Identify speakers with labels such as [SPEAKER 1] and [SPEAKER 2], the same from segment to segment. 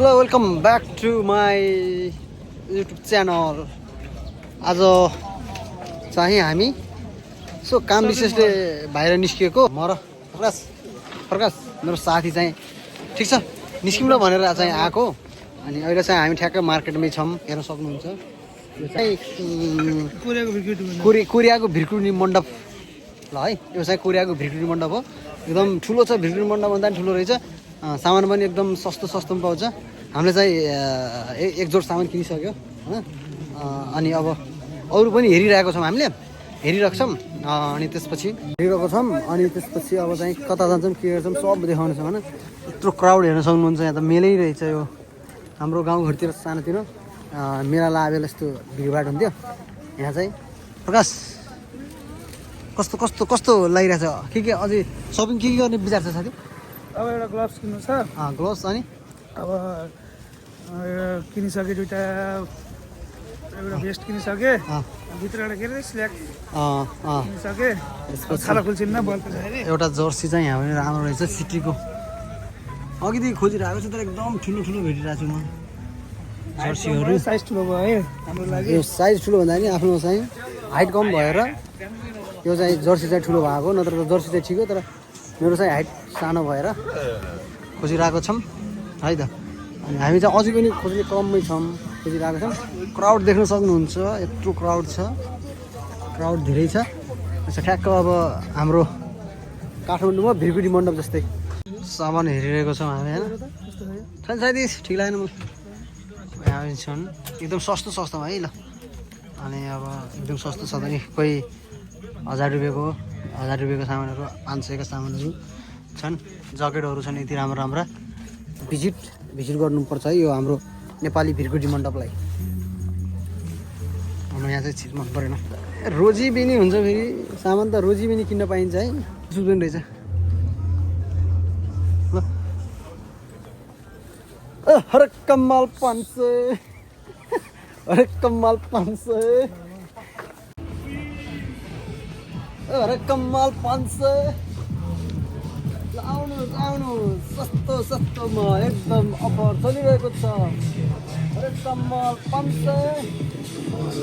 [SPEAKER 1] Hello welcome back to my YouTube channel. आज चाहिँ हामी सो काम विशेषले बाहिर निस्किएको म र प्रकाश मेरो साथी चाहिँ ठिक छ निस्किउँ ल भनेर चाहिँ आएको। अनि अहिले चाहिँ हामी ठ्याक्कै मार्केटमै छौँ, हेर्न सक्नुहुन्छ। यो चाहिँ कोरियाको भिरकुनी मण्डप ल है, यो चाहिँ कोरियाको भिरकुनी मण्डप हो। एकदम ठुलो छ, भिरकुनी मण्डप भन्दा पनि ठुलो रहेछ। सामान पनि एकदम सस्तोमा पाउँछ। हामीले चाहिँ एक जोड सामान किनिसक्यो होइन। अनि अब अरू पनि हेरिरहेको छौँ, हामीले हेरिरहेको छौँ। अनि त्यसपछि अब चाहिँ कता जान्छौँ के गर्छौँ सब देखाउनेछ होइन। यत्रो क्राउड हेर्न सक्नुहुन्छ, यहाँ त मेलै रहेछ। यो हाम्रो गाउँघरतिर सानोतिर मेला लागेर यस्तो भिडभाड हुन्थ्यो। यहाँ चाहिँ प्रकाश कस्तो लागिरहेछ? के अझै सपिङ के गर्ने विचार छ साथी?
[SPEAKER 2] अब एउटा ग्लोभ्स किन्नु छ।
[SPEAKER 1] ग्लोभ्स अनि
[SPEAKER 2] अब किनिसकेँ, दुइटा एउटा भेस्ट किनिसकेँ, भित्रबाट के अरे स्ल्याक किनिसकेँ। छाला खुल्छिन्न बलको छ।
[SPEAKER 1] एउटा जर्सी चाहिँ यहाँ पनि राम्रो रहेछ सिटीको। अघिदेखि खोजिरहेको छु तर एकदम ठुलो भेटिरहेको छु म जर्सीहरू।
[SPEAKER 2] साइज ठुलो भयो है हाम्रो लागि।
[SPEAKER 1] यो साइज ठुलो भन्दा नि आफ्नो चाहिँ हाइट कम भएर यो चाहिँ जर्सी चाहिँ ठुलो भएको, नत्र त जर्सी चाहिँ ठिक हो। तर मेरो चाहिँ हाइट सानो भएर खोजिरहेको छौँ है त। अनि हामी चाहिँ अझै पनि खोज्ने क्रममै छौँ, खोजिरहेको छौँ। क्राउड देख्न सक्नुहुन्छ, यत्रो क्राउड छ, क्राउड धेरै छ। ठ्याक्क अब हाम्रो काठमाडौँमा भिरकुटी मण्डप जस्तै सामान हेरिरहेको छौँ हामी होइन। सायद ठिक लागेन म हामी छन् एकदम सस्तोमा है ल। अनि अब एकदम सस्तो छ नि, कोही 1000 रुपियाँको सामानहरू, 500 सामानहरू छन्। ज्याकेटहरू छन् यति राम्रा। भिजिट गर्नुपर्छ है यो हाम्रो नेपाली भिरकुटी मण्डपलाई। हाम्रो यहाँ चाहिँ चिज मन परेन। रोजी बिनी हुन्छ, फेरि सामान त रोजी बिनी किन्न पाइन्छ है। सुन रहेछ ल। हरेक कम्माल 500, हरेक कम्माल 500, हरेक कम्माल 500। आउनुहोस् सस्तोमा एकदम अफर चलिरहेको छ। हरेक कम्माल 500,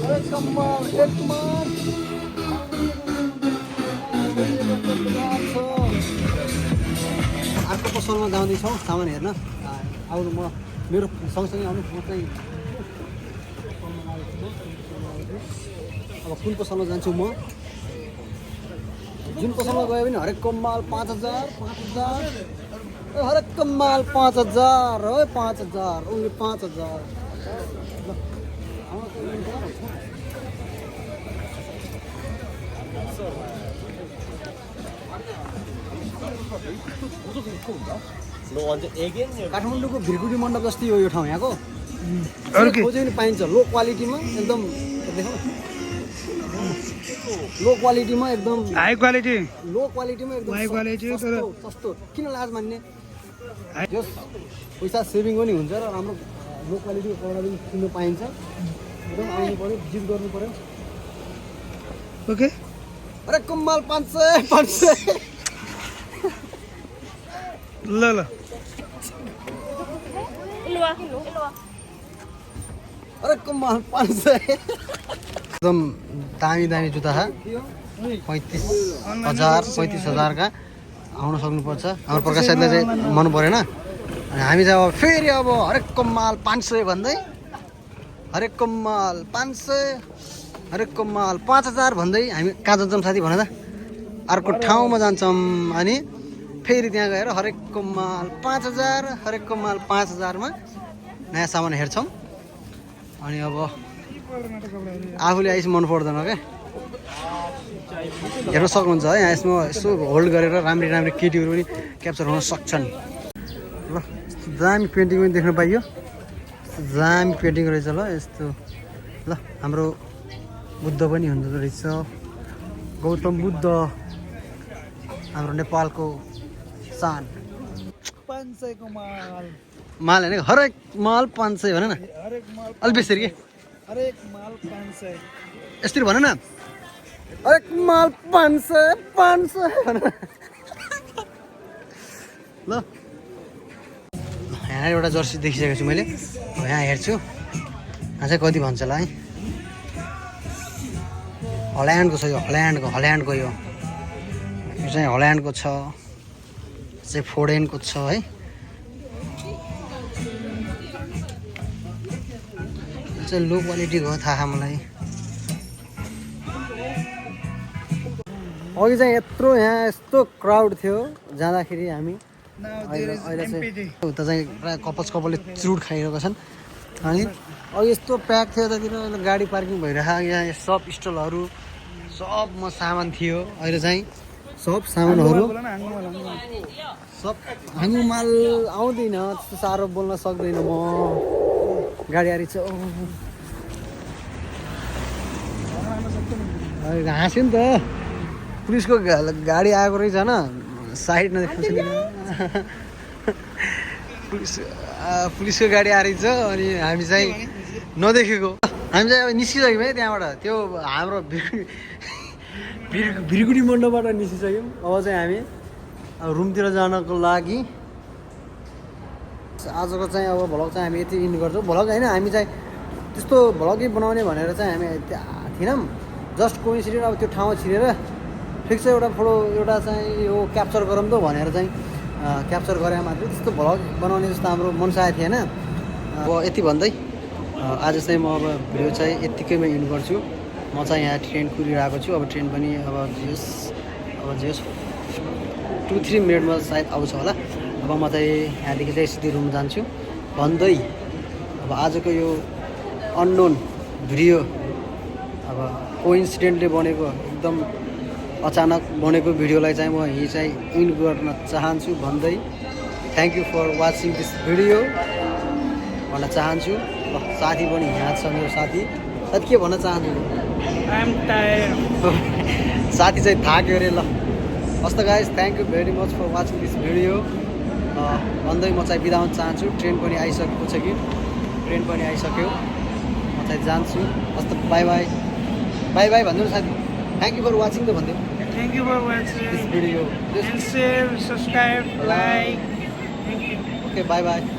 [SPEAKER 1] हरेक कम्माल एकमा। अर्को पसलमा जाँदैछौँ सामान हेर्न। आउनु मेरो सँगसँगै आउनु। म चाहिँ अब कुन पसलमा जान्छु म? जुन पसलमा गयो भने हरेक कम्माल 5000, हरेक कम्माल 5000 हो, 5000 ओन्ली 5000। काठमाडौँको भिरकुटी मण्डप जस्तै हो यो ठाउँ यहाँको। खोज्यो भने पाइन्छ लो क्वालिटीमा एकदम। लो क्वालिटीमा एकदम
[SPEAKER 2] हाई क्वालिटी,
[SPEAKER 1] लो क्वालिटीमा एकदम
[SPEAKER 2] हाई क्वालिटी तर
[SPEAKER 1] सस्तो। किन लाज मान्ने? जस पैसा सेभिङ पनि हुन्छ र राम्रो लो क्वालिटीको कपडा पनि किन्न पाइन्छ। एकदम आउनु पऱ्यो, भिजिट गर्नु पऱ्यो।
[SPEAKER 2] ओके।
[SPEAKER 1] अरे कम्माल 500।
[SPEAKER 2] ल
[SPEAKER 1] अरे कम्माल 500। एकदम दामी जुत्ता छ। 35,000 का आउन सक्नुपर्छ। हाम्रो प्रकाश साथीलाई चाहिँ मन परेन। अनि हामी चाहिँ अब फेरि अब हरेक कम्माल 500 भन्दै, हरेक कम्माल 500, हरेक कम्माल 5000 भन्दै हामी कहाँ जान्छौँ साथी भन त? अर्को ठाउँमा जान्छौँ। अनि फेरि त्यहाँ गएर हरेक कम्माल 5000, हरेक कम्माल 5000मा नयाँ सामान हेर्छौँ। अनि अब आफूले आइस मन पर्दैन क्या, हेर्न सक्नुहुन्छ है। यहाँ यसमा यसो होल्ड गरेर राम्री केटीहरू पनि क्याप्चर हुन सक्छन् ल। यस्तो दामी पेन्टिङ पनि देख्न पाइयो, दामी पेन्टिङ रहेछ ल यस्तो ल। हाम्रो बुद्ध पनि हुँदो रहेछ, गौतम बुद्ध, हाम्रो नेपालको सान।
[SPEAKER 2] 500 को
[SPEAKER 1] माल होइन, हरेक माल 500 भन न।
[SPEAKER 2] हरेक माल
[SPEAKER 1] अलि बेसरी के
[SPEAKER 2] हरेक माल 500
[SPEAKER 1] यस्तरी भन न। हरेक माल 500 भन ल। यहाँ एउटा जर्सी देखिसकेको छु मैले। अब यहाँ हेर्छु यहाँ चाहिँ कति भन्छ होला है। हल्यान्डको छ यो, हल्यान्डको यो चाहिँ हल्यान्डको छ, चाहिँ फोडेनको छ है। यो चाहिँ लो क्वालिटीको हो थाहा मलाई। अघि चाहिँ यत्रो यहाँ यस्तो क्राउड थियो जाँदाखेरि हामी, अहिले चाहिँ उता चाहिँ प्रायः कपालले चुरुट खाइरहेको छन्। अनि अघि यस्तो प्याक थियो यतातिर, गाडी पार्किङ भइरहेको, यहाँ सब स्टलहरू सबमा सामान थियो। अहिले चाहिँ सब सामानहरू सब हाङ्गुमाल आउँदैन, त्यस्तो साह्रो बोल्न सक्दैन म। गाडी आरी छ हाँस्यो नि त, पुलिसको गाडी आएको रहेछ होइन, साइड नदेखाउँछ नि। पुलिसको गाडी आएको छ अनि हामी चाहिँ नदेखेको। हामी चाहिँ अब निस्किसक्यौँ है त्यहाँबाट, त्यो हाम्रो भिरकुटी मण्डपबाट निस्किसक्यौँ। अब चाहिँ हामी रुमतिर जानको लागि आजको चाहिँ अब भ्लग चाहिँ हामी यति इन्ड गर्छौँ। भ्लग होइन, हामी चाहिँ त्यस्तो भ्लगै बनाउने भनेर चाहिँ हामी थिएनौँ, जस्ट कोइन्सिडेन्ट अब त्यो ठाउँमा छिरेर ठिक छ एउटा फोटो एउटा चाहिँ यो क्याप्चर गरौँ त भनेर चाहिँ क्याप्चर गरे मात्रै, त्यस्तो भ्लग बनाउने जस्तो हाम्रो मन चाहेको थिएन। अब यति भन्दै आज चाहिँ म अब भिडियो चाहिँ यत्तिकैमा इन्ड गर्छु। म चाहिँ यहाँ ट्रेन कुरिरहेको छु। अब ट्रेन पनि अब जे 2-3 मिनटमा सायद आउँछ होला। अब म चाहिँ यहाँदेखि चाहिँ सिधै रुम जान्छु भन्दै अब आजको यो अननोन भिडियो अब कोइन्सिडेन्टले बनेको, एकदम अचानक बनेको भिडियोलाई चाहिँ म यही चाहिँ इन्ड गर्न चाहन्छु भन्दै thank you for watching this video भन्न चाहन्छु। ल साथी पनि यहाँ छ, मेरो साथी के भन्न चाहन्छु? साथी चाहिँ थाक्यो अरे। ल हस् त guys, thank you very much for watching this video भन्दै म चाहिँ बिदा हुन चाहन्छु। ट्रेन पनि आइसकेको छ कि, ट्रेन पनि आइसक्यो, म चाहिँ जान्छु। हस् त बाई बाई बाई बाई भन्नु न साथी, थ्याङ्क यू फर वाचिङ त भन्दै।
[SPEAKER 2] Thank you for watching
[SPEAKER 1] this video
[SPEAKER 2] and share, subscribe, like. Thank you.
[SPEAKER 1] Okay by by.